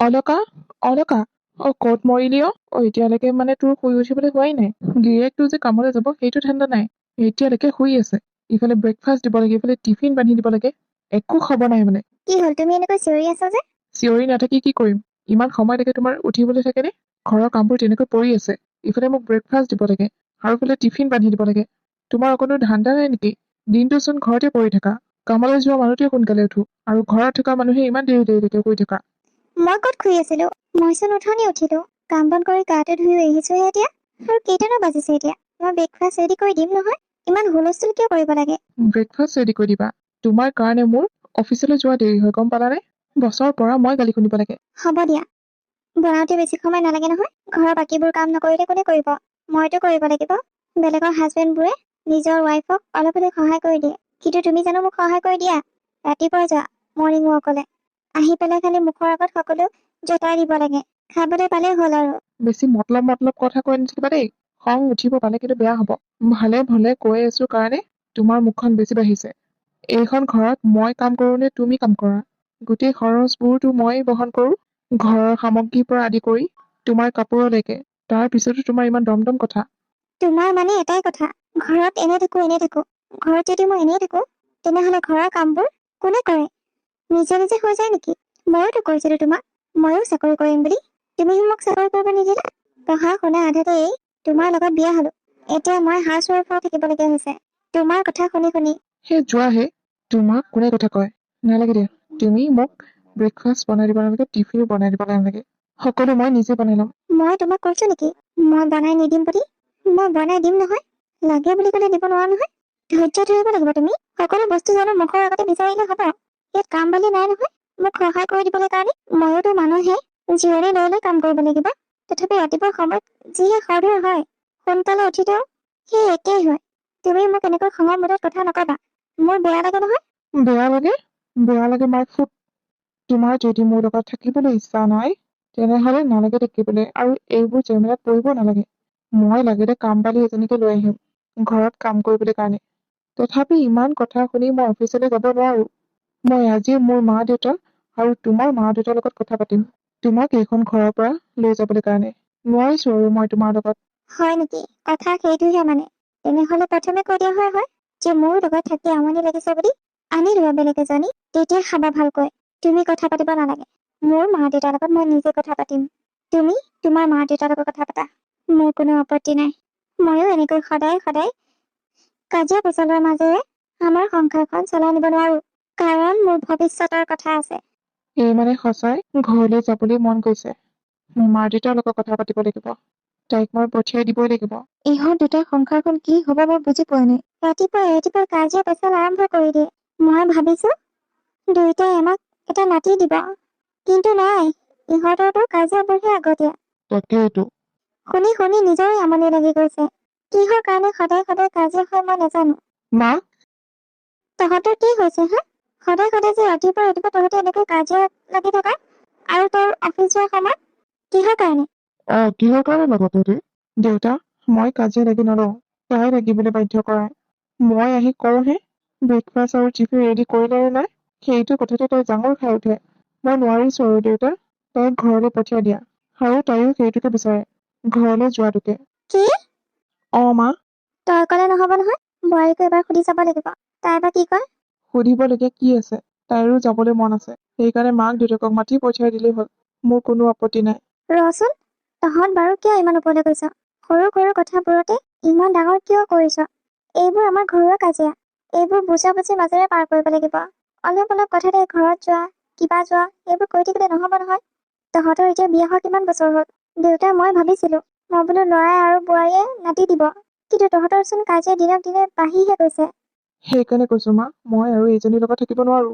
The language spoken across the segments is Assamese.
অলকা, অলকা, ক'ত মৰিলি এতিয়ালৈকে মানে তোৰ শুই উঠিবলৈ হোৱাই নাই। গিৰিয়েকটো যে কামলৈ যাব সেইটো ঠাণ্ডা নাই, এতিয়ালৈকে শুই আছে। ইফালে ব্ৰেকফাষ্ট দিব লাগে, ইফালে টিফিন বান্ধি দিব লাগে, একো খবৰ নাই মানে। কি হ'ল, তুমি এনেকৈ চিঞৰি আছা যে? চিঞৰি নাথাকি কি কৰিম? ইমান সময়লৈকে তোমাৰ উঠিবলৈ থাকে নে? ঘৰৰ কামবোৰ তেনেকৈ পৰি আছে। ইফালে মোক ব্ৰেকফাষ্ট দিব লাগে আৰু ইফালে টিফিন বান্ধি দিব লাগে। তোমাৰ অকণো ধান্দা নাই নেকি? দিনটোচোন ঘৰতে পৰি থাকা। কামলৈ যোৱা মানুহটোৱে সোনকালে উঠো আৰু ঘৰত থকা মানুহে ইমান দেৰিলৈকে শুই থকা। মই ক'ত শুই আছিলো? মইচোন উঠনি উঠিলো, কাম বন কৰি গাটো ধুই আহিছোহে এতিয়া। আৰু কেইটানো বাজিছে এতিয়া? মই ব্ৰেকফাষ্ট ৰেডি কৰি দিম নহয়। ইমান হুলস্থুল কিয় কৰিব লাগে? ব্ৰেকফাষ্ট ৰেডি কৰি দিবা? তোমাৰ কাৰণে মোৰ অফিচলৈ যোৱা দেৰি হয়, গম পালানে? বছৰৰ পৰা মই গালি শুনিব লাগে। হ'ব দিয়া, বনাওঁতে বেছি সময় নালাগে নহয়। ঘৰৰ বাকীবোৰ কাম নকৰিলে কোনে কৰিব? মইতো কৰিব লাগিব। বেলেগৰ হাজবেণ্ডবোৰে নিজৰ ৱাইফক অলপ অলপ সহায় কৰি দিয়ে, কিন্তু তুমি জানো মোক সহায় কৰি দিয়া? ৰাতিপুৱা যোৱা মৰ্ণিং ৱাকলে, আহি পেলাই খালি মুখৰ আগত সকলো জতাই দিব লাগে। খাবলৈ পালেই হ'ল আৰু। বেছি মতলব মতলব কথা কৈ নাথাকিবা দেই। খং উঠিব পালে কিন্তু বেয়া হ'ব। ভালে ভালে কৈ আছো কাৰণে তোমাৰ মুখখন বেছি বাঢ়িছে। এইখন ঘৰত মই কাম কৰো নে তুমি কাম কৰা? গোটেই খৰচবোৰতো মই বহন কৰো, ঘৰৰ সামগ্ৰীৰ পৰা আদি কৰি তোমাৰ কাপোৰলৈকে। তাৰ পিছতো তোমাৰ ইমান দমদম কথা। তোমাৰ মানে এটাই কথা, ঘৰত এনে থাকো। ঘৰত যদি মই এনেই থাকো, তেনেহলে ঘৰৰ কামবোৰ কোনে কৰে? নিজে নিজে হৈ যায় নেকি? ময়োতো কৈছিলো তোমাক, ময়ো চাকৰি কৰিম বুলি। তুমি মোক চাকৰি কৰিব নিদিলা। পঢ়া শুনা আধাতে তোমাৰ লগত বিয়া হলো। এতিয়া মই হাউচ ৱাইফৰ থাকিবলগীয়া হৈছে তোমাৰ কথা শুনি শুনি। সেই যোৱাহে, তোমাক কোনে কথা কয়? নালাগে দিয়া, তুমি মোক ব্ৰেকফাষ্ট বনাই দিব নালাগে, টিফিনো বনাই দিব নালাগে। সকলো মই নিজে বনাই ল'ম। মই তোমাক কৈছো নেকি মই বনাই নিদিম বুলি? মই বনাই দিম নহয়। লাগে বুলি ক'লে দিব নোৱাৰো নহয়। ধৈৰ্য ধৰিব লাগিব তুমি। সকলো বস্তু জানো মুখৰ আগতে বিচাৰিলে হ'ব? ইয়াত কাম বালি নাই নহয় মোক সহায় কৰি দিবলৈ কাৰণে। ময়োতো মানুহে, জিৰণি লৈ লৈ কাম কৰিব লাগিব। তথাপি ৰাতিপুৱা সময়ত যিহে খৰধৰ হয়, সোনকালে উঠিলেও সেই একেই হয়। তুমি মোক এনেকৈ খঙৰ মূৰত কথা নকবা, মোৰ বেয়া লাগে নহয়। বেয়া লাগে? বেয়া লাগে মাৰ ফুট। তোমাৰ যদি মোৰ লগত থাকিবলৈ ইচ্ছা নাই, তেনেহলে নালাগে থাকিবলৈ, আৰু এইবোৰ জেমেলাত পৰিব নালাগে। মই লাগিলে কাম বালি এজনীকে লৈ আহিম ঘৰত কাম কৰিবলৈ কাৰণে। তথাপি ইমান কথা শুনি মই অফিচলৈ যাব নোৱাৰো। মই আজি মোৰ মা দেউতা আৰু তোমাৰ মা দেউতাৰ লগত কথা পাতিম, তোমাক এইখন ঘৰৰ পৰা লৈ যাবলৈ কাৰণে। নোৱাৰিছো আৰু মই তোমাৰ লগত। হয় নেকি? কথা সেইটোহে মানে? তেনেহলে প্ৰথমে কৈ দিয়া হয় যে মোৰ লগত থাকি আমনি লাগিছে বুলি। আনি লোৱা বেলেগ এজনী, তেতিয়া খাবা ভালকৈ। তুমি কথা পাতিব নালাগে। মোৰ মা দেউতাৰ লগত মই নিজে কথা পাতিম। তুমি তোমাৰ মা দেউতাৰ লগত কথা পাতা, মোৰ কোনো আপত্তি নাই। ময়ো এনেকৈ সদায় সদায় কাজিয়া পেচালৰ মাজেৰে আমাৰ সংসাৰখন চলাই নিব নোৱাৰো, কাৰণ মোৰ ভৱিষ্যতৰ কথা আছে। এই মানে সঁচাই ঘৰলৈ যাবলৈ মন গৈছে। মোৰ মা দেউতাৰ লগত কথা পাতিব লাগিব, তাইক মই পঠিয়াই দিবই লাগিব। ইহঁত দুটাৰ সংসাৰখন কি হব মই বুজি পোৱা নাই। ৰাতিপুৱা কাজিয়া পেচাল আৰম্ভ কৰি দিয়ে। মই ভাবিছো দুয়োটাই আমাক এটা নাতি দিব, কিন্তু নাই, ইহঁতৰতো কাজিয়াবোৰহে আগতীয়া। তাকেইতো। শুনি শুনি নিজৰে আমনি লাগি গৈছে। কিহৰ কাৰণে সদায় সদায় কাজিয়া হয় মই নাজানো। মা, তহঁতৰ কি হৈছে হা? সদায় সদায় যে ৰাতিপুৱা তহঁতে এনেকৈ কাজিয়া লাগি থকা, আৰু তোৰ অফিচ যোৱাৰ সময়ত কিহৰ কাৰণে? কিহৰ কাৰণে লগতে দেউতা, মই কাজিয়া লাগি নলওঁ, তাই লাগিবলৈ বাধ্য কৰায়। মই আহি কওঁহে ব্ৰেকফাষ্ট আৰু টিফিন ৰেডি কৰিলে নে নাই, সেইটো কথাতে তাই জাঙৰ খাই উঠে। মই নোৱাৰিছো আৰু দেউতা, তাইক ঘৰলৈ পঠিয়াই দিয়া। আৰু তাইও সেইটোকে বিচাৰে, ঘৰলৈ যোৱাটোকে। কি? মা। তই কলে নহব নহয়, বোৱাৰীকো এবাৰ সুধি চাব লাগিব, তাই বা কি কয়। সুধিবলগীয়া কি আছে? তাইৰো যাবলৈ মন আছে, সেইকাৰণে মাক দেউতাকক মাতি পঠিয়াই দিলেই হ'ল। মোৰ কোনো আপত্তি নাই। ৰচোন, তহঁত বাৰু কিয় ইমান ওপৰলৈ গৈছ? সৰু সৰু কথাবোৰতে ইমান ডাঙৰ কিয় কৰিছ? এইবোৰ আমাৰ ঘৰুৱা কাজিয়া, এইবোৰ বুজাবুজিৰ মাজেৰে পাৰ কৰিব লাগিব। অলপ অলপ কথাতে ঘৰত যোৱা, কিবা যোৱা, এইবোৰ কৈ থাকিলে নহব নহয়। তহঁতৰ এতিয়া বিয়া হোৱা কিমান বছৰ হ'ল? দেউতা, মই ভাবিছিলো মই বোলো লৰাই আৰু বোৱাৰীয়ে নাতি দিব, কিন্তু তহঁতৰ চোন কাজিয়া দিনক দিনে বাঢ়িহে গৈছে। সেইকাৰণে কৈছো মা, মই আৰু এইজনীৰ লগত থাকিব নোৱাৰো।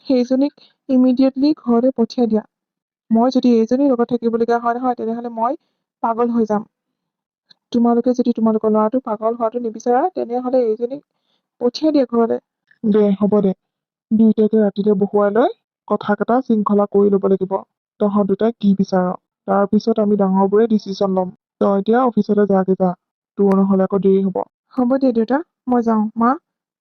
সেইজনীক ইমিডিয়েটলি ঘৰলৈ পঠিয়াই দিয়া। মই যদি এইজনীৰ লগত থাকিবলগীয়া হয় নহয়, তেনেহলে মই পাগল হৈ যাম। তোমালোকে যদি তোমালোকৰ ল'ৰাটো পাগল হোৱাটো নিবিচাৰা, তেনেহলে এইজনীক পঠিয়াই দিয়া ঘৰলৈ। দে হ'ব দে, দুইটাকে ৰাতিলৈ বহুৱাই লৈ কথা কেইটা শৃংখলা কৰি ল'ব লাগিব। তহঁত দুটাই কি বিচাৰ, তাৰপিছত আমি ডাঙৰবোৰে ডিচিশ্যন ল'ম। তই এতিয়া অফিচলৈ যাগে যা, তোৰ নহলে আকৌ দেৰি হ'ব। হ'ব দিয়া দেউতা, মই যাওঁ। মা,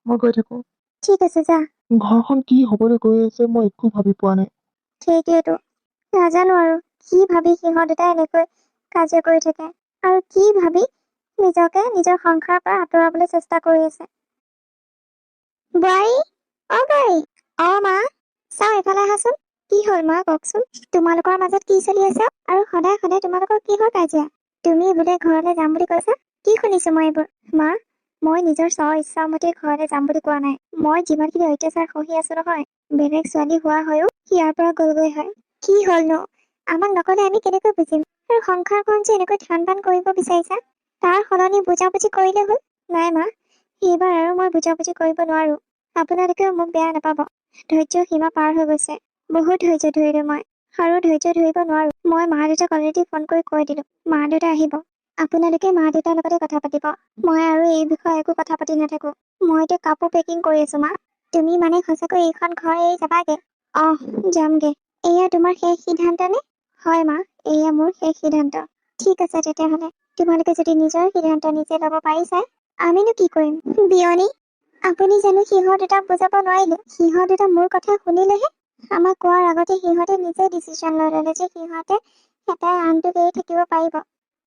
মই গৈ থাকো। ঠিক আছে, যা। ঘৰখন কি হবলৈ গৈ আছে মই একো ভাবি পোৱা নাই। সেইটোৱেতো, নাজানো আৰু কি ভাবি সিহঁত দুটাই এনেকৈ কাজিয়া কৰি থাকে আৰু কি ভাবি নিজকে নিজৰ সংসাৰৰ পৰা আঁতৰাবলৈ চেষ্টা কৰি আছে। বোৱাৰী, অ বোৱাৰী, অ মা, চাও এইফালে আহাচোন। কি হ'ল মা, কওকচোন। তোমালোকৰ মাজত কি চলি আছে আৰু সদায় সদায় তোমালোকৰ কিহৰ কাজিয়া? তুমি বোলে ঘৰলৈ যাম বুলি কৈছা, কি শুনিছো মই এইবোৰ? মা, মই নিজৰ ইচ্ছা মতে ঘৰলৈ যাম বুলি কোৱা নাই। মই যিমানখিনি অত্যাচাৰ সহি আছো নহয়, বেলেগ ছোৱালী হোৱা হৈও ইয়াৰ পৰা গলগৈ হয়। কি হ'লনো? আমাক নকলে আমি কেনেকৈ বুজিম? আৰু সংসাৰখন যে এনেকৈ ধ্যান বান কৰিব বিচাৰিছা, তাৰ সলনি বুজাবুজি কৰিলে হ'ল। নাই মা, এইবাৰ আৰু মই বুজাবুজি কৰিব নোৱাৰো। আপোনালোকেও মোক বেয়া নাপাব। ধৈৰ্য্যৰ সীমা পাৰ হৈ গৈছে। বহুত ধৈৰ্য্য ধৰিলো মই, আৰু ধৈৰ্য্য ধৰিব নোৱাৰো। মই মা দেউতাক অলৰেডি ফোন কৰি কৈ দিলো, মা দেউতা আহিব। আপোনালোকে মা দেউতাৰ লগতে কথা পাতিব। মই আৰু এই বিষয়ে একো কথা পাতি নাথাকো। মই এতিয়া কাপোৰ পেকিং কৰি আছো মা। তুমি মানে সঁচাকৈ এইখন ঘৰ এৰি যাবাগে? যামগে। এয়া তোমাৰ শেষ সিদ্ধান্ত নে? হয় মা, এয়া মোৰ শেষ সিদ্ধান্ত। ঠিক আছে তেতিয়াহলে, তোমালোকে যদি নিজৰ সিদ্ধান্ত নিজে ল'ব পাৰিছা, আমিনো কি কৰিম? বিয়নী, আপুনি জানো সিহঁত দুটাক বুজাব নোৱাৰিলে? সিহঁত দুটা মোৰ কথা শুনিলেহে। আমাক কোৱাৰ আগতে সিহঁতে নিজে ডিচিশ্যন লৈ ল'লে যে সিহঁতে এটাই আনটোক এৰি থাকিব পাৰিব।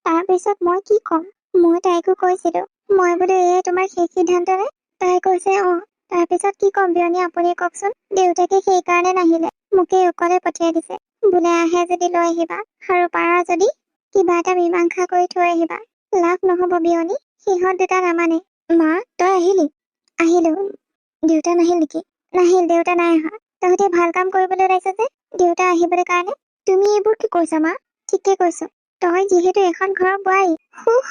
তাৰপিছত মই কি ক'ম? মই তাইকো কৈছিলো, মই বোলো এয়াই তোমাৰ শেষ সিদ্ধান্ত নে? তাই কৈছে তাৰপিছত কি ক'ম বিয়নী, আপুনি কওকচোন। দেউতাকে সেইকাৰণে নাহিলে, মোকে অকলে পঠিয়াই দিছে। বোলে আহে যদি লৈ আহিবা, আৰু পাৰা যদি কিবা এটা মীমাংসা কৰি থৈ আহিবা। লাভ নহব বিয়নী, সিহঁত দুটা নামানে। মা, তই আহিলি? আহিলো। দেউতা নাহিল নেকি? নাহিল, দেউতা নাই অহা। তহঁতে ভাল কাম কৰিবলৈ ওলাইছ যে দেউতা আহিবলৈ কাৰণে। তুমি এইবোৰ কি কৈছা মা? ঠিকে কৈছো। তই যিহেতু এখন ঘৰৰ বোৱাৰী, সুখ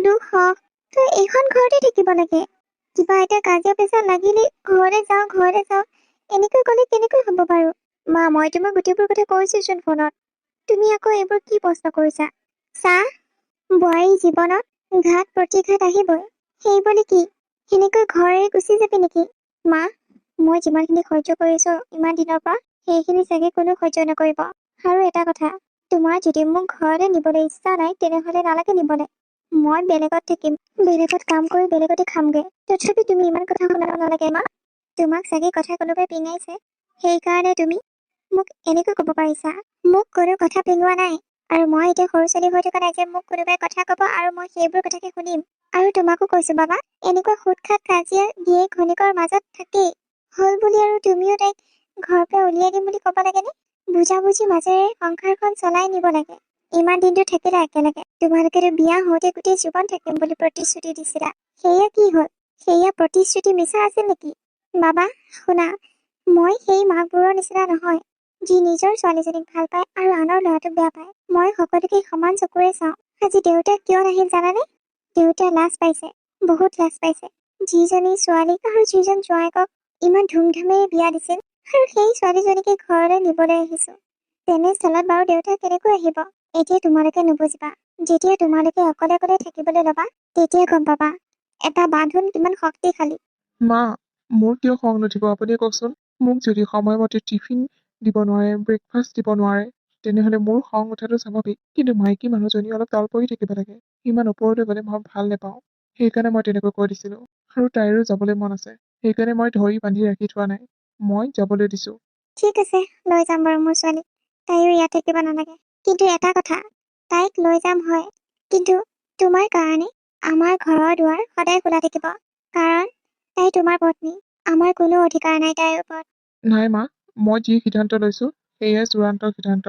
দুখ তই এইখন ঘৰতে থাকিব লাগে। কিবা এটা কাজিয়া পেচাল লাগিলে ঘৰলৈ যাওঁ এনেকৈ ক'লে কেনেকৈ হ'ব বাৰু? মা, মই তোমাক গোটেইবোৰ কথা কৈছোচোন ফোনত। তুমি আকৌ এইবোৰ কি প্ৰশ্ন কৰিছা? চাহ, বোৱাৰী জীৱনত ঘাত প্ৰতিঘাত আহিবই, সেই বুলি কি সেনেকৈ ঘৰ এৰি গুচি যাবি নেকি? মা, মই যিমানখিনি সহ্য কৰিছো ইমান দিনৰ পৰা, সেইখিনি চাগে কোনো সহ্য নকৰিব। আৰু এটা কথা, তোমাৰ যদি মোক ঘৰলৈ নিবলৈ ইচ্ছা নাই, তেনেহলে নালাগে নিবলৈ। মই বেলেগত থাকিম, বেলেগত কাম কৰি বেলেগতে খামগে। তথাপি তুমি ইমান কথা শুনাব নালাগে মা। তোমাক চাগে কথা কোনোবাই পিঙাইছে, সেইকাৰণে তুমি মোক এনেকৈ ক'ব পাৰিছা। মোক কোনো কথা পিঙোৱা নাই, আৰু মই এতিয়া সৰু ছোৱালী হৈ থকা নাই যে মোক কোনোবাই কথা ক'ব আৰু মই সেইবোৰ কথাকে শুনিম। আৰু তোমাকো কৈছো বাবা, এনেকুৱা খুটখাট কাজিয়া গিয়ে ঘৈণীয়েকৰ মাজত থাকেই, হল বুলি আৰু তুমিও তাইক ঘৰৰ পৰা উলিয়াই দিম বুলি ক'ব লাগেনে? বুজাবুজি মাজেৰে সংসাৰখন চলাই নিব লাগে। ইমান দিনটো থাকিলা একেলগে, তোমালোকেতো বিয়া হওঁতে গোটেই জীৱন থাকিম বুলি প্ৰতিশ্ৰুতি দিছিলা। সেয়া কি হল? সেয়া প্ৰতিশ্ৰুতি মিছা আছিল নেকি? বাবা শুনা, মই সেই মাকবোৰৰ নিচিনা নহয়, যি নিজৰ ছোৱালীজনীক ভাল পায় আৰু আনৰ ল'ৰাটোক বেয়া পায়। মই সকলোকে সমান চকুৰে চাওঁ। আজি দেউতা কিয় নাহিল জানানে? দেউতাই লাজ পাইছে, বহুত লাজ পাইছে। যিজনী ছোৱালীক আৰু যিজন জোঁৱায়েকক ইমান ধুমধামেৰে বিয়া দিছিল, আৰু সেই ছোৱালীজনীকে ঘৰলৈ নিবলৈ আহিছো। তেনেস্থলত বাৰু দেউতা কেনেকৈ আহিব? এতিয়া তোমালোকে নুবুজিবা। যেতিয়া তোমালোকে অকলে অকলে থাকিবলৈ ল'বা, তেতিয়া গম পাবা এটা বান্ধোন কিমান শক্তিশালী। মা, মোৰ কিয় খং নুঠিব আপুনি কওকচোন? মোক যদি সময়মতে টিফিন দিব নোৱাৰে, ব্ৰেকফাষ্ট দিব নোৱাৰে, তেনেহলে মোৰ খং উঠাটো স্বাভাৱিক। কিন্তু মাইকী মানুহজনী অলপ তল পৰি থাকিব লাগে। ইমান ওপৰলৈ গ'লে মই ভাল নাপাওঁ। সেইকাৰণে মই তেনেকৈ কৈ দিছিলো। আৰু তাইৰো যাবলৈ মন আছে, সেইকাৰণে মই ধৰি বান্ধি ৰাখি থোৱা নাই, মই যাবলৈ দিছো। ঠিক আছে, লৈ যাম বাৰু মোৰ ছোৱালীক। তাইও ইয়াত থাকিব নালাগে। কিন্তু এটা কথা, তাইক লৈ যাম হয়, কিন্তু তোমাৰ কাৰণে আমাৰ ঘৰৰ দুৱাৰ সদায় খোলা থাকিব। কাৰণ তাই তোমাৰ পত্নী, আমাৰ কোনো অধিকাৰ নাই তাইৰ ওপৰত। নাই মা, মই যি সিদ্ধান্ত লৈছো সেয়াই চূড়ান্ত সিদ্ধান্ত।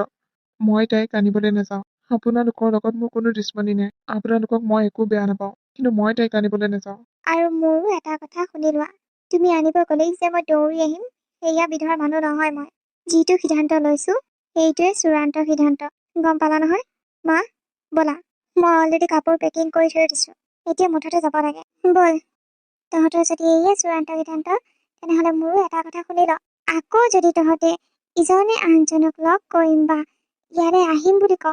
মই তাইক আনিবলৈ নাযাওঁ। আপোনালোকৰ লগত মোৰ কোনো দুশ্মনী নাই, আপোনালোকক মই একো বেয়া নাপাওঁ, কিন্তু মই তাইক আনিবলৈ নাযাওঁ। আৰু মোৰো এটা কথা শুনি লোৱা, তুমি আনিব গ'লেই যে মই দৌৰি আহিম, সেয়া বিধৰ মানুহ নহয় মই। যিটো সিদ্ধান্ত লৈছো সেইটোৱে চূড়ান্ত সিদ্ধান্ত। গম পালা নহয়? মা, ব'লা, মই অলৰেডি কাপোৰ পেকিং কৰি থৈ দিছো। এতিয়া মুঠতে যাব লাগে। বল। তহঁতৰ যদি এয়ে চূড়ান্ত সিদ্ধান্ত, তেনেহলে মোৰো এটা কথা শুনি ল। আকৌ যদি তহঁতে ইজনে আনজনক লগ কৰিম বা ইয়ালৈ আহিম বুলি ক,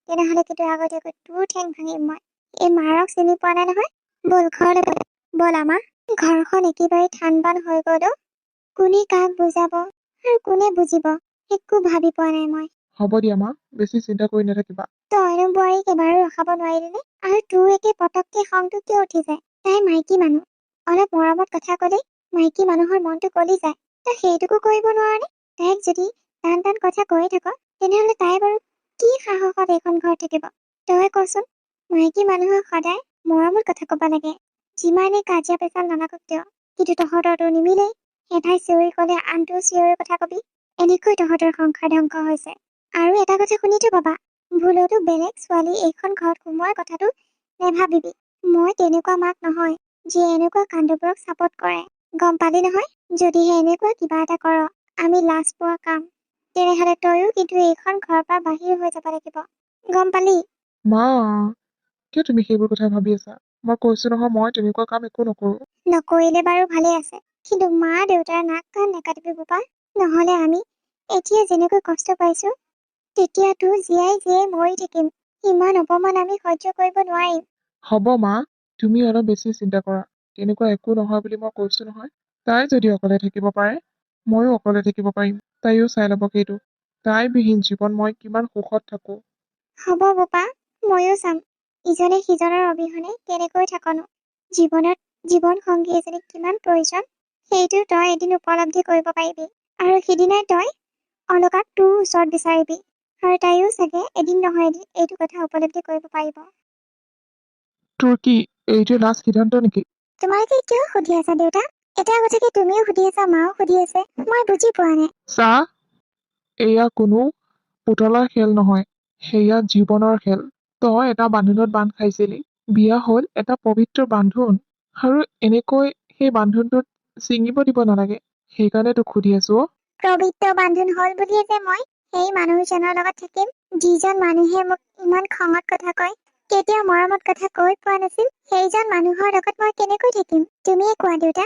তেনেহলে কিন্তু আগতীয়াকৈ তোৰ ঠেং ভাঙিম মই। এই মাৰক চিনি পোৱা নাই নহয়? বল ঘৰলৈ বল। বল আমাৰ ঘৰখন একেবাৰে ঠান বান হৈ গ'ল। কোনে কাক বুজাব আৰু কোনে বুজিব, একো ভাবি পোৱা নাই মই। হ'ব দিয়া মা, বেছি চিন্তা কৰি নাথাকিবা। তইনো বোৱাৰীক এবাৰো ৰখাব নোৱাৰিলি, আৰু তোৰ একে পটককে খংটো কিয় উঠি যায়? তাই মাইকী মানুহ, অলপ মৰমত কথা ক'লেই মাইকী মানুহৰ মনটো গলি যায়। তই সেইটোকো কৰিব নোৱাৰনে? তাইক যদি টান টান কথা কৈয়ে থাক, তেনেহলে তাই বাৰু কি সাহসত এইখন ঘৰত থাকিব? তই কচোন, মাইকী মানুহক সদায় মৰমত কথা কব লাগে, যিমানে কাজিয়া পেচাল নালাগক কিয়। কিন্তু তহঁতৰতো নিমিলেই, এটাই চিঞৰি কলে আনটো চিঞৰি কথা কবি। এনেকৈ তহঁতৰ সংসাৰ ধ্বংস হৈছে। আৰু এটা কথা শুনি থ বাবা, ভুলতো বেলেগ ছোৱালী এইখন ঘৰত সোমোৱাৰ কথাটো নেভাবিবি। মই তেনেকুৱা মাক নহয় যিয়ে এনেকুৱা কাণ্ডবোৰক চাপৰ্ট কৰে। গম পালি নহয়? যদিহে এনেকুৱা কিবা এটা কৰ, আমি লাজ পোৱা কাম, তেনেহলে তইও কিন্তু এইখন ঘৰৰ পৰা বাহিৰ হৈ যাব লাগিব। গম পালি? মা, কিয় তুমি সেইবোৰ কথা ভাবি আছা? মই কৈছো নহয়, মই তেনেকুৱা কাম একো নকৰো। নকৰিলে বাৰু ভালে আছে, কিন্তু মা দেউতাৰ নাক কাণ নেকাটিবি বোপা। নহলে আমি এতিয়া যেনেকৈ কষ্ট পাইছো, তেতিয়াতো জীয়াই জীয়াই মৰি থাকিম। ইমান অপমান আমি সহ্য কৰিব নোৱাৰিম। হ'ব মা, তুমি অলপ বেছি চিন্তা কৰা। তেনেকুৱা একো নহয় বুলি মই কৈছো নহয়। তাই যদি অকলে থাকিব পাৰে, ময়ো অকলে থাকিব পাৰিম। তাইও চাই ল'ব সেইটো। তাই বিহীন জীৱন মই কিমান সুখত থাকো। হ'ব বোপা, ময়ো চাম ইজনে সিজনৰ অবিহনে কেনেকৈ থাকনো। জীৱন সংগী এজনীক কিমান প্ৰয়োজন, সেইটো তই এদিন উপলব্ধি কৰিব পাৰিবি। আৰু সিদিনাই তই অলকাক তোৰ ওচৰত বিচাৰিবি। আৰু তাইও চাগে এদিন নহয় এদিন এইটো কথা উপলব্ধি কৰিব পাৰিব। তোৰ কি এইটোৱে লাষ্ট সিদ্ধান্ত নেকি? তোমালোকে কিয় সুধি আছা দেউতা? এটা কথা কি তুমিও সুধি আছা, মাও সুধি আছে, মই বুজি পোৱা নাই। চা, এয়া কোনো পুতলাৰ খেল নহয়, সেয়া জীৱনৰ খেল। তই এটা বান্ধোনত বান্ধ খাইছিলি। বিয়া হ'ল এটা পবিত্ৰ বান্ধোন, আৰু এনেকৈ সেই বান্ধোনটোত ছিঙিব দিব নালাগে। সেইকাৰণে তোক সুধি আছো। পবিত্ৰ বান্ধোন হল বুলিয়ে যে মই সেই মানুহজনৰ লগত থাকিম, যিজন মানুহে মোক ইমান খঙত কথা কয়, কেতিয়াও মৰমত কথা কৈ পোৱা নাছিল, সেইজন মানুহৰ লগত মই কেনেকৈ থাকিম? তুমিয়ে কোৱা দেউতা।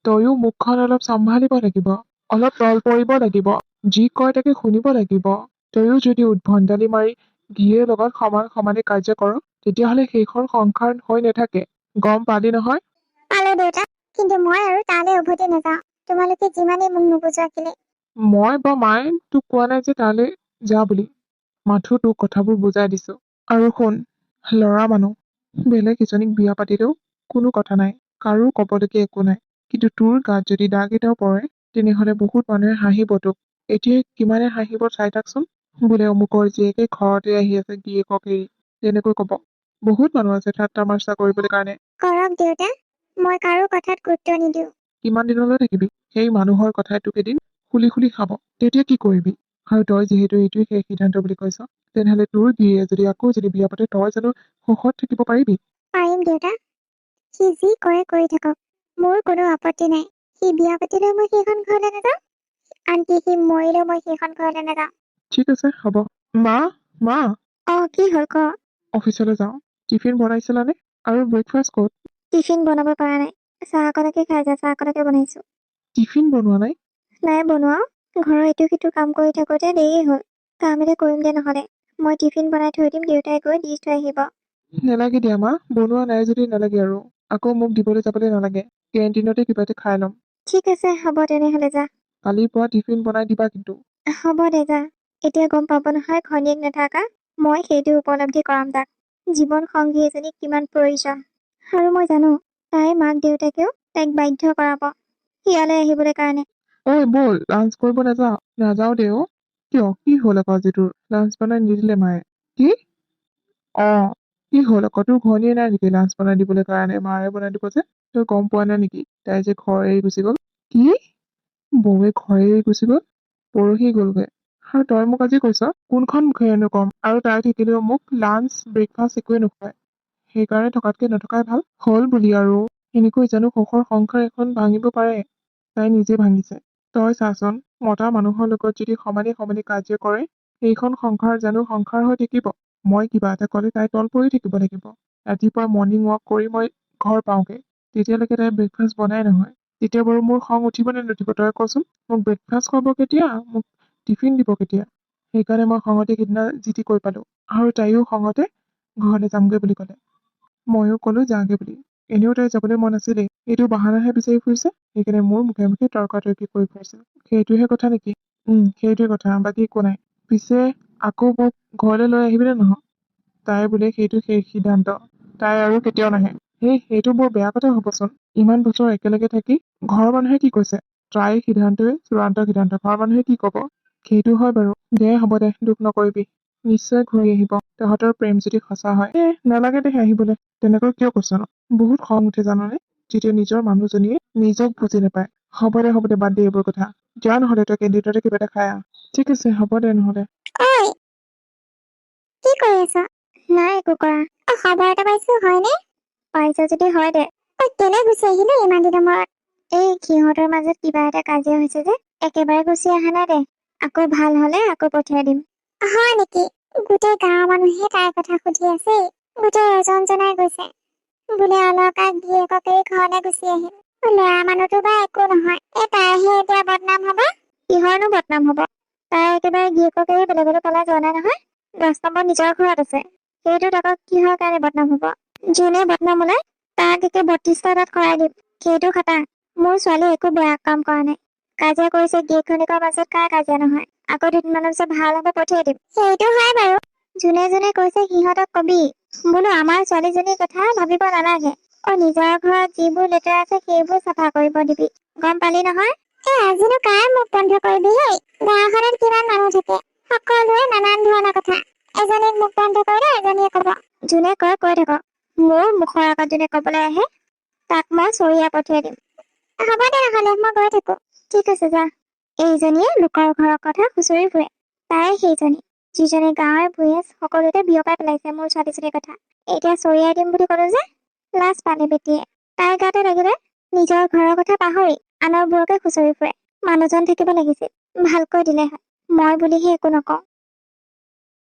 তইও মুখখন অলপ চম্ভালিব লাগিব, অলপ তল পৰিব লাগিব। যি কয় তাকে শুনিব লাগিব। তইও যদি উদ্ভণ্ডালি মাৰি গিৰিৰ লগত সমান সমানে কাৰ্য কৰ, তেতিয়াহলে সেইখন সংসাৰ হৈ নাথাকে। গম পালি নহয়? পালো দেউতা, কিন্তু মই আৰু তালৈ উভতি নাযাওঁ, তোমালোকে যিমানেই মোক নুবুজোৱা কেলে। মই বা মায়ে তোক কোৱা নাই যে তালৈ যা বুলি। মাথো তোক কথাবোৰ বুজাই দিছো। আৰু শুন, ল'ৰা মানুহ, বেলেগ এজনীক বিয়া পাতিলেও কোনো কথা নাই, কাৰো কবলগীয়া একো নাই। কিন্তু তোৰ গাত যদি দাগ এটাও পৰে, তেনেহলে বহুত মানুহে হাঁহিব তোক। এতিয়া কিমানে হাঁহিব চাই থাকচোন। বোলে অমুকৰ জীয়েকে ঘৰতে আহি আছে গিৰিয়েকক এৰি, তেনেকৈ কব। বহুত মানুহ আছে ঠাট্টা মাৰ্চা কৰিবলৈ কাৰণে। কৰক দেউতা, মই কাৰো কথাত গুৰুত্ব নিদিওঁ। কিমান দিনলৈ থাকিবি? সেই মানুহৰ কথাই তোক এদিন খুলি খুলি খাব। তেতিয়া কি কৰিবি? আৰু তই যিহেতু এইটোৱে সেই সিদ্ধান্ত বুলি কৈছ, তেনেহলে তোৰ গিৰিয়ে যদি আকৌ যদি বিয়া পাতে, তই জানো সুখত থাকিব পাৰিবি? পাৰিম দেউতা, সি যি কৰে কৰি থাকক, মোৰ কোনো আপত্তি নাই। সি বিয়া পাতিলেও মই সেইখন ঘৰলৈ নাযাওঁ, আনকি সি মৰিলেও মই সেইখন ঘৰলৈ নাযাওঁ। ঠিক আছে, হ'ব। মা, মা, কি হ'ল ক? অফিচলৈ যাওঁ। টিফিন বনাইছিলানে? আৰু ব্ৰেকফাষ্ট ক'ত? টিফিন বনাব পৰা নাই, চাহ অকণকে খাই যা, চাহ অকণকে বনাইছো। টিফিন বনোৱা নাই? নাই বনোৱা, ঘৰৰ ইটো সিটো কাম কৰি থাকোতে দেৰি হ'ল। কাম এটা কৰিম দে নহলে, মই টিফিন বনাই থৈ দিম, দেউতাই গৈ দি থৈ আহিব। নেলাগে দিয়া মা, বনোৱা নাই যদি নালাগে আৰু। আকৌ মোক দিবলৈ যাবলৈ নালাগে, কেণ্টিনতে কিবা এটা খাই ল'ম। ঠিক আছে, হ'ব তেনেহলে যা। কালিৰ পৰা টিফিন বনাই দিবা কিন্তু। হ'ব দে যা, এতিয়া গম পাব নহয় ঘৈণীয়েক নাথাকা, মই সেইটো উপলব্ধি কৰাম তাক। জীৱন সংগী এজনীক কিমান প্ৰয়োজন। আৰু মই জানো, তাইৰ মাক দেউতাকেও তাইক বাধ্য কৰাব ইয়ালৈ আহিবলৈ কাৰণে। ঐ ব'ল, লাঞ্চ কৰিব নাযাওঁ? নাযাওঁ দে অ। কিয়, কি হ'ল আকৌ আজি তোৰ? লাঞ্চ বনাই নিদিলে মায়ে? কি? কি হ'ল আকৌ, তোৰ ঘৈণীয়ে নাই নেকি লাঞ্চ বনাই দিবলৈ কাৰণে? মায়ে বনাই দিব যে। তই গম পোৱা নাই নেকি তাই যে ঘৰ এৰি গুচি গল? কি? বৌৱে ঘৰ এৰি গুচি গল? পৰহি গলগৈ। আৰু তই মোক আজি কৈছ? কোনখন মুখেৰেনো কম? আৰু তাই থাকিলেও মোক লাঞ্চ ব্ৰেকফাষ্ট একোৱে নোখোৱায়। সেইকাৰণে থকাতকে নথকাই ভাল। হ'ল বুলি আৰু এনেকৈ জানো সুখৰ সংসাৰ এখন ভাঙিব পাৰে? তাই নিজে ভাঙিছে। তই চাচোন, মতা মানুহৰ লগত যদি সমানে সমানে কাৰ্য কৰে, সেইখন সংসাৰ জানো সংসাৰ হৈ থাকিব? মই কিবা এটা কলে তাই তল পৰি থাকিব লাগিব। ৰাতিপুৱা মৰ্ণিং ৱাক কৰি মই ঘৰ পাওঁগে, তেতিয়ালৈকে তাই ব্ৰেকফাষ্ট বনাই নহয়। তেতিয়া বাৰু মোৰ খং উঠিব নে নুঠিব তই কচোন? মোক ব্ৰেকফাষ্ট খুৱাব কেতিয়া, মোক টিফিন দিব কেতিয়া? সেইকাৰণে মই খঙতে সিদিনা জিতি কৈ পালো। আৰু তাইও খঙতে ঘৰলৈ যামগৈ বুলি ক'লে। ময়ো ক'লো যাওঁগে বুলি। এনেও তাই যাবলৈ মন আছিলেই, এইটো বাহানাহে বিচাৰি ফুৰিছে। সেইকাৰণে মোৰ মুখে মুখে তৰ্কাতৰ্কি কৰি ফুৰিছে। সেইটোহে কথা নেকি? সেইটোৱে কথা, বাকী একো নাই। পিছে আকৌ মোক ঘৰলৈ লৈ আহিবিনে নহয়? তাই বোলে সেইটো সেই সিদ্ধান্ত, তাই আৰু কেতিয়াও নাহে। সেইটো বৰ বেয়া কথা হবচোন। ইমান বছৰ একেলগে থাকি ঘৰৰ মানুহে কি কৈছে? তাইৰ সিদ্ধান্তই চূড়ান্ত সিদ্ধান্ত, ঘৰৰ মানুহে কি কব? সেইটো হয় বাৰু। দে হ'ব দে, দুখ নকৰিবি। নিশ্চয় ঘূৰি আহিব। তহঁতৰ প্ৰেম যদি সঁচা হয় নালাগে দে আহিবলৈ। তেনেকৈ কিয় কৈছ ন? বহুত খং উঠে জাননে, যেতিয়া নিজৰ মানুহজনীয়ে নিজক বুজি নাপায়। হ'ব দে বাদ দে এইবোৰ কথা। যা নহলে তই কেণ্টিনতে কিবা এটা খাই আহ। ঠিক আছে হ'ব দে নহলে। ঐ কি কৰি আছ? নাই একো কৰা। খবৰ এটা পাইছো, হয়নে? পাইছ যদি হয় দে। কেলে গুচি আহিলি ইমান দিনৰ মূৰত? এই সিহঁতৰ মাজত কিবা এটা কাজিয়া হৈছে যে, একেবাৰে গুচি অহা নাই দে। আকৌ ভাল হলে আকৌ পঠিয়াই দিম। হয় নেকি? গোটেই গাঁৱৰ মানুহে তাইৰ কথা সুধি আছে। গোটেই এজন জনাই গৈছে বোলে অলকাক গিয়েকক এই ঘৰলৈ গুচি আহিল। ল'ৰা মানুহতো বা একো নহয়, তাইহে এতিয়া বদনাম হব। কিহৰনো বদনাম হব? তাই একেবাৰে গিয়েকক এই বেলেগলৈ পলাই যোৱা নাই নহয়। 10 নম্বৰ নিজৰ ঘৰত আছে। সেইটো আকৌ কিহৰ কাৰণে বদনাম হব? যোনে বদনাম ওলাই তাক একে 32টা তাত কৰাই দিম। সেইটো খাটা। মোৰ ছোৱালী একো বেয়া কাম কৰা নাই। কাজিয়া কৰিছে গিয়েক ঘৈণীয়েকৰ মাজত, কাৰ কাজিয়া নহয়? আকৌ 2 দিনমানৰ পিছত ভাল হব পঠিয়াই দিম। সেইটো হয় বাৰু। যোনে যোনে কৈছে সিহঁতক কবি বোলো আমাৰ ছোৱালীজনীৰ কথা ভাবিব নালাগে। নিজৰ ঘৰত যিবোৰ লেতেৰা আছে সেইবোৰ চাফা কৰিব দিবি। গম পালি নহয়? আজিনো কাৰ মুখ বন্ধ কৰিবি হেই? গাঁওখনত কিমান মানুহ থাকে, সকলোৱে নানান ধৰণৰ কথা। এজনীক মুখ বন্ধ কৰিলে এজনীয়ে কব। যোনে কয় কৈ থাকক। মোৰ মুখৰ আগত যোনে কবলৈ আহে তাক মই চৰিয়া পঠিয়াই দিম। হ'ব দে নহলে, মই গৈ থাকো। ঠিক আছে যা। এইজনীয়ে লোকৰ ঘৰৰ কথা খুচৰি ফুৰে। তাই সেইজনী যিজনী গাঁৱে ভূঞে সকলোতে বিয়পাই পেলাইছে মোৰ ছোৱালীজনীৰ কথা। এতিয়া চৰিয়াই দিম বুলি কলো যে লাজ পালে বেটিয়ে। তাইৰ গাতে লাগিলে নিজৰ ঘৰৰ কথা পাহৰি আনৰ বোৰকে খুচৰি ফুৰে। মানুহজন থাকিব লাগিছিল, ভালকৈ দিলে হয়। মই বুলিহে একো নকওঁ।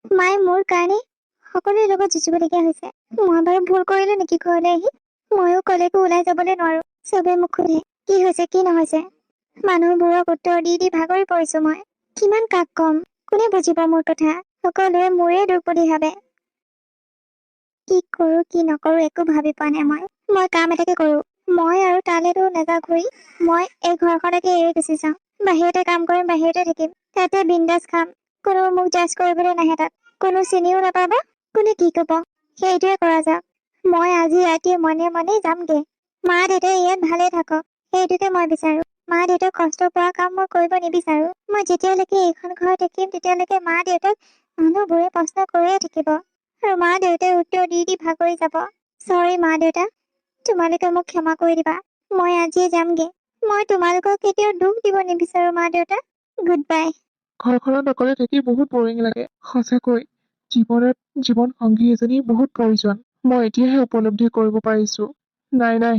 মায়ে মোৰ কাৰণে সকলোৰে লগত যুঁজিবলগীয়া হৈছে। মই বাৰু ভুল কৰিলো নেকি ঘৰলৈ আহি? ময়ো কলৈকো ওলাই যাবলৈ নোৱাৰো। চবে মোক সোধে কি হৈছে কি নহৈছে। মানুহবোৰক উত্তৰ দি দি ভাগৰি পৰিছো মই। কিমান কাক কম? কোনে বুজিব মোৰ কথা? সকলোৱে মোৰে দুখ বুলি ভাবে। কি কৰো কি নকৰো একো ভাবি পোৱা নাই মই কাম এটাকে কৰো। মই আৰু তালেতো নাযাওঁ ঘূৰি। মই এই ঘৰখনকে এৰি গুচি যাওঁ। বাহিৰতে কাম কৰিম, বাহিৰতে থাকিম। তাতে বিন্দাছ খাম। কোনো মোক জাজ কৰিবলৈ নাহে তাত। কোনো চিনিও নাপাব, কোনে কি কব। সেইটোৱে কৰা যাওক। মই আজি ৰাতি মনে মনে যামগে। মা দেউতাই ইয়াত ভালে থাকক, সেইটোকে মই বিচাৰো। মা দেউতাক কষ্ট পোৱা কাম মই কৰিব নিবিচাৰো। মই যেতিয়ালৈকে এইখন ঘৰত থাকিম তেতিয়ালৈকে মা দেউতাক মানুহবোৰে প্ৰশ্ন কৰিয়ে থাকিব। আৰু মা দেউতাই উত্তৰ দি দি ভাগৰি যাব। চৰি মা দেউতা, তোমালোকে মোক ক্ষমা কৰি দিবা। মই আজিয়ে যামগে। মই তোমালোকক কেতিয়াও দুখ দিব নিবিচাৰো মা দেউতা। Good bye. ঘৰখনত অকলে থাকি বহুত বৰিং লাগে সঁচাকৈ। জীৱন সংগী এজনী বহুত প্ৰয়োজন। মই এতিয়াহে উপলব্ধি কৰিব পাৰিছো। নাই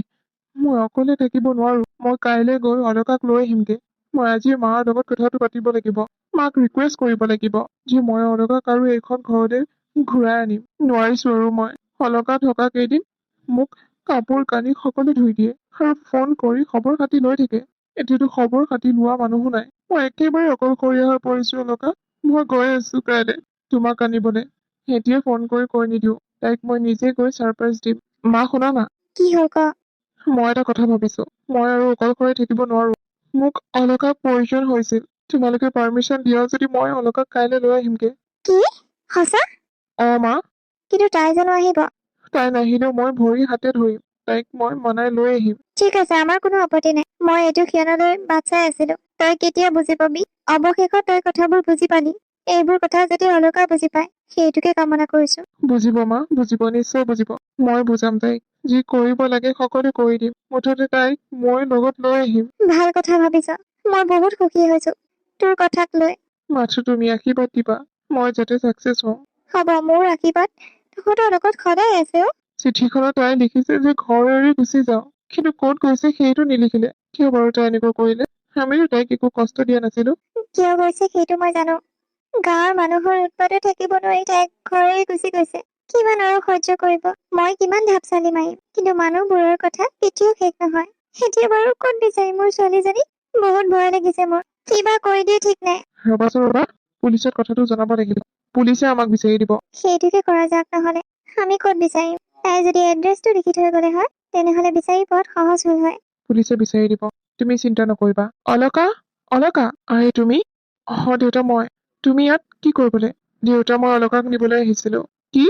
মই অকলে থাকিব নোৱাৰো। মই কাইলৈ গৈ অলকাক লৈ আহিমগে। মই আজি মাৰ লগত কথাটো পাতিব লাগিব। মাক ৰিকুৱেষ্ট কৰিব লাগিব যে মই অলকাক আৰু এইখন ঘৰলৈ ঘূৰাই আনিম। নোৱাৰিছো আৰু মই। অলকা থকা কেইদিন মোক কাপোৰ কানি সকলো ধুই দিয়ে আৰু ফোন কৰি খবৰ খাতি লৈ থাকে। এতিয়াতো খবৰ খাতি লোৱা মানুহো নাই। মই একেবাৰে অকলশৰীয়া হৈ পৰিছো অলকা। মই গৈ আছো কাইলৈ তোমাক আনিবলৈ। এতিয়া ফোন কৰি কৈ নিদিও। তাইক মই নিজে গৈ ছাৰপ্ৰাইজ দিম। মা শুনা না। কি হ'ল ক? মই এটা কথা ভাবিছো। মই আৰু অকলশৰে থাকিব নোৱাৰো। মোক অলকাক প্ৰয়োজন হৈছিল। তোমালোকে পাৰ্মিশ্যন দিয়া যদি মই অলকাক কাইলৈ লৈ আহিমগে। কি? সঁচা? মা। কিন্তু তাই জানো আহিব? তাই নাহিলেও মই ভৰি হাতে ধৰিম। তাইক মই মনাই লৈ আহিম। ঠিক আছে, আমাৰ কোনো আপত্তি নাই। মই এইটো ক্ষণলৈ বাট চাই আছিলো। তই কেতিয়া বুজি পাবি? অৱশেষত তই কথাবোৰ বুজি পালি। এইবোৰ কথা যদি অলকা বুজি পায়, সেইটোকে কামনা কৰিছো। বুজিব মা, বুজিব, নিশ্চয় বুজিব। মই বুজাম তাইক। যি কৰিব লাগে সকলো কৰি দিম। মুঠতে তাইক মই লগত লৈ আহিম। ভাল কথা ভাবিছ। মই বহুত সুখী হৈছো তোৰ কথাক লৈ। মাথো তুমি আশীৰ্বাদ দিবা মই যাতে চাকচেছ হওঁ। হ'ব, মোৰ আশীৰ্বাদ তহঁতৰ লগত সদায় আছে। চিঠিখনত তাই লিখিছে যে ঘৰ এৰি গুচি যাওঁ, কিন্তু ক'ত গৈছে সেইটো নিলিখিলে। কিয় বাৰু তাই এনেকুৱা কৰিলে? আমিও তাইক একো কষ্ট দিয়া নাছিলো। কিয় গৈছে সেইটো মই জানো। গাঁৱৰ মানুহৰ উৎপাতে থাকিব নোৱাৰি তাইক ঘৰ এৰি গুচি গৈছে। কিমান আৰু সহ্য কৰিব? মই কিমান ঢাপচালি মাৰিম? কিন্তু মানুহবোৰৰ কথা কেতিয়াও শেষ নহয়। এতিয়া বাৰু ক'ত বিচাৰিম মোৰ ছোৱালীজনী? বহুত ভয় লাগিছে মোৰ। কিবা কৰি দিয়ে ঠিক নাই। ৰবা, পুলিচত কথাটো জনাব লাগিব। পুলিচে আমাক বিচাৰি দিব। সেইটোকে কৰা যাক নহলে। আমি ক'ত বিচাৰিম? তাই যদি এড্ৰেছটো লিখি থৈ গলে হয় তেনেহলে বিচাৰি পোৱাত সহজ হল হয়। পুলিচে বিচাৰি দিব। তুমি চিন্তা নকৰিবা। অলকা, আহে তুমি? দেউতা মই। তুমি ইয়াত কি কৰিবলৈ? দেউতা, মই অলকাক নিবলৈ আহিছিলো। কি?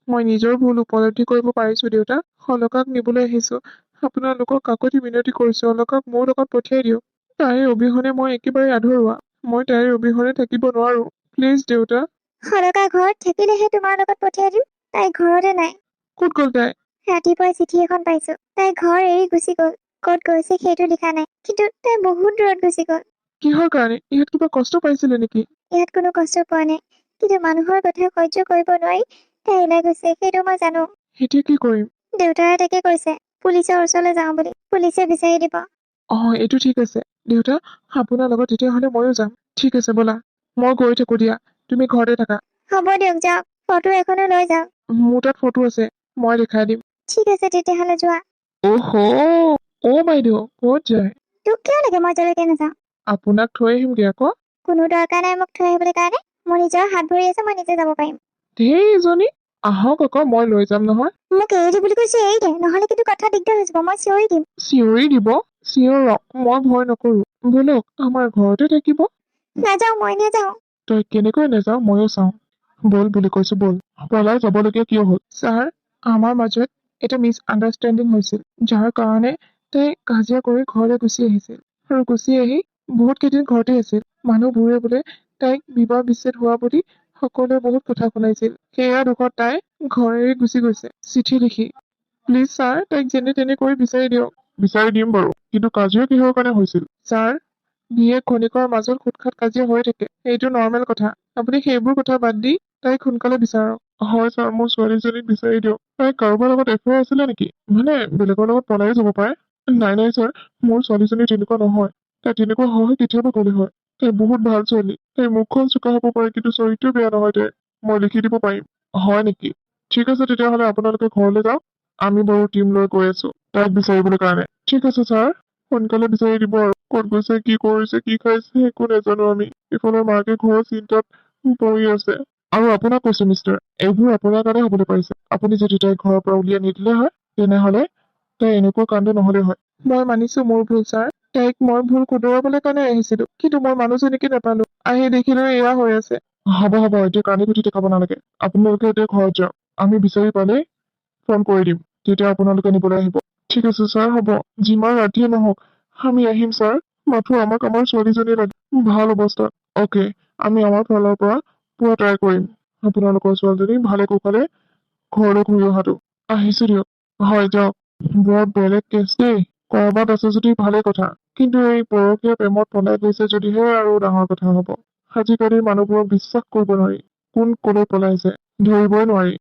মই নিজৰ ভুল উপলব্ধি কৰিব পাৰিছো দেউতা। অলকাক নিবলৈ আহিছো। আপোনালোকক কাকতি মিনতি কৰিছো অলকাক মোৰ লগত পঠিয়াই দিয়ক। তাইৰ অবিহনে মই একেবাৰে আধৰুৱা। মই তাইৰ অবিহনে থাকিব নোৱাৰো। প্লিজ দেউতা। সৰকা ঘৰত থাকিলেহে তোমাৰ লগত পঠিয়াই দিম। তাই ঘৰতে নাই। ক'ত গ'ল তাই? ৰাতিপুৱাই চিঠি এখন পাইছো। তাই ঘৰ এৰি গুচি গ'ল। ক'ত গৈছে সেইটো লিখা নাই, কিন্তু তাই বহুত দূৰত গুচি গ'ল। কিহৰ কাৰণে? ইয়াত কিবা কষ্ট পাইছিলে নেকি? ইয়াত কোনো কষ্ট পোৱা নাই, কিন্তু মানুহৰ কথা সহ্য কৰিব নোৱাৰি তাই ওলাই গৈছে, সেইটো মই জানো। এতিয়া কি কৰিম? দেউতাই তাকে কৈছে পুলিচৰ ওচৰলৈ যাওঁ বুলি। পুলিচে বিচাৰি দিব। এইটো ঠিক আছে। দেউতা, আপোনাৰ লগত তেতিয়াহ'লে ময়ো যাম। ঠিক আছে ব'লা। মই গৈ থাকো দিয়া। তুমি ঘৰতে থাকা। হ'ব দিয়ক, যাওক। ফটো এখনো লৈ যাওক। মোৰ তাত ফটো আছে, মই দেখাই দিম। ঠিক আছে তেতিয়াহ'লে যোৱা। বাইদেউ, ক'ত যায়? তোক কিয় লাগে মই যলৈকে নাযাওঁ? আপোনাক থৈ আহিমগে আকৌ। কোনো দৰকাৰ নাই মোক থৈ আহিবলৈ কাৰণে। মোৰ নিজৰ হাত ভৰি আছে, মই নিজে যাব পাৰিম। ধেই ইজনী, আহক আকৌ, মই লৈ যাম নহয়। মোক এৰি দে বুলি কৈছো, এৰি দে, নহ'লে কিন্তু কথা দিগদাৰ হৈ যাব। মই চিঞৰি দিম। চিঞৰি দিব? চিঞৰক, মই ভয় নকৰো। ব'লক, আমাৰ ঘৰতে থাকিব। নাযাওঁ, মই নাযাওঁ। তই কেনেকৈ নাযাওঁ ময়ো চাওঁ। বল বুলি কৈছো, বল। পলাই যাবলগীয়া কিয় হ'ল? ছাৰ, আমাৰ মাজত এটা মিছ আণ্ডাৰষ্টেণ্ডিং হৈছিল, যাৰ কাৰণে তাই কাজিয়া কৰি ঘৰলৈ গুচি আহিছিল। আৰু গুচি আহি বহুত কেইদিন ঘৰতে আছিল। মানুহবোৰে বোলে তাইক বিবাহ বিচ্ছেদ হোৱা বুলি সকলোৱে বহুত কথা শুনাইছিল। সেয়া দুখত তাই ঘৰ এৰি গুচি গৈছে, চিঠি লিখি। প্লিজ ছাৰ, তাইক যেনে তেনে কৰি বিচাৰি দিয়ক। বিচাৰি দিম বাৰু, কিন্তু কাজিয়া কিহৰ কাৰণে হৈছিল? ছাৰ, গিৰিয়েক ঘৈণীয়েকৰ মাজত খুটখাট কাজিয়া হৈ থাকে, এইটো নৰ্মেল কথা। আপুনি সেইবোৰ কথা বাদ দি তাইক সোনকালে বিচাৰক। হয় ছাৰ, মোৰ ছোৱালীজনীক বিচাৰি দিয়ক। তাই কাৰোবাৰ লগত এফেয়াৰ আছিলে নেকি? মানে বেলেগৰ লগত পলাই যাব পাৰে। নাই নাই ছাৰ, মোৰ ছোৱালীজনী তেনেকুৱা নহয়। তাই তেনেকুৱা হয় কেতিয়াবা গ'লে হয়। তাই বহুত ভাল ছোৱালী। তাইৰ মুখখন চোকা হ'ব পাৰে, কিন্তু চৰিত্ৰ বেয়া নহয় তাইৰ। মই লিখি দিব পাৰিম। হয় নেকি? ঠিক আছে তেতিয়াহ'লে আপোনালোকে ঘৰলৈ যাওক। আমি বাৰু টিম লৈ গৈ আছো তাইক বিচাৰিবলৈ কাৰণে। ঠিক আছে ছাৰ, সোনকালে বিচাৰি দিব আৰু। ক'ত গৈছে, কি কৰিছে, কি খাইছে, একো নাজানো আমি। ইফালে মাকে ঘৰৰ চিন্তাত পৰি আছে। আৰু আপোনাক কৈছো মিষ্টাৰ, এইবোৰ আপোনাৰ কাৰণে হ'বলৈ পাৰিছে। আপুনি যদি তাইক ঘৰৰ পৰা উলিয়াই নিদিলে হয়, তেনেহ'লে তাই এনেকুৱা কাণ্ড নহ'লে হয়। মই মানিছো মোৰ ভুল ছাৰ। তাইক মই ভুল শুধৰাবলৈ কাৰণে আহিছিলো, কিন্তু মই মানুহজনীকে নাপালো। আহি দেখিলো এয়া হৈ আছে। হ'ব হ'ব, এতিয়া কান্দি কুটি দেখাব নালাগে। আপোনালোকে এতিয়া ঘৰত যাওক। আমি বিচাৰি পালেই ফোন কৰি দিম, তেতিয়া আপোনালোকে নিবলৈ আহিব। ঠিক আছে ছাৰ, হ'ব। যিমান ৰাতিয়ে নহওক আমি আহিম ছাৰ। মাথো আমাক আমাৰ ছোৱালীজনী লাগে, ভাল অৱস্থাত। অ'কে, আমি আমাৰ ফালৰ পৰা পুৰা ট্ৰাই কৰিম আপোনালোকৰ ছোৱালীজনী ভালে কুশলে ঘৰলৈ ঘূৰি অহাটো। আহিছো দিয়ক। হয়, যাওক। বৰ বেলেগ কেছ দেই। কৰবাত আছে যদি ভালে কথা, কিন্তু এই পৰকীয়া প্ৰেমত পলাই গৈছে যদিহে আৰু ডাঙৰ কথা হ'ব। আজিকালি মানুহবোৰক বিশ্বাস কৰিব নোৱাৰি। কোন কলৈ পলাইছে ধৰিবই নোৱাৰি।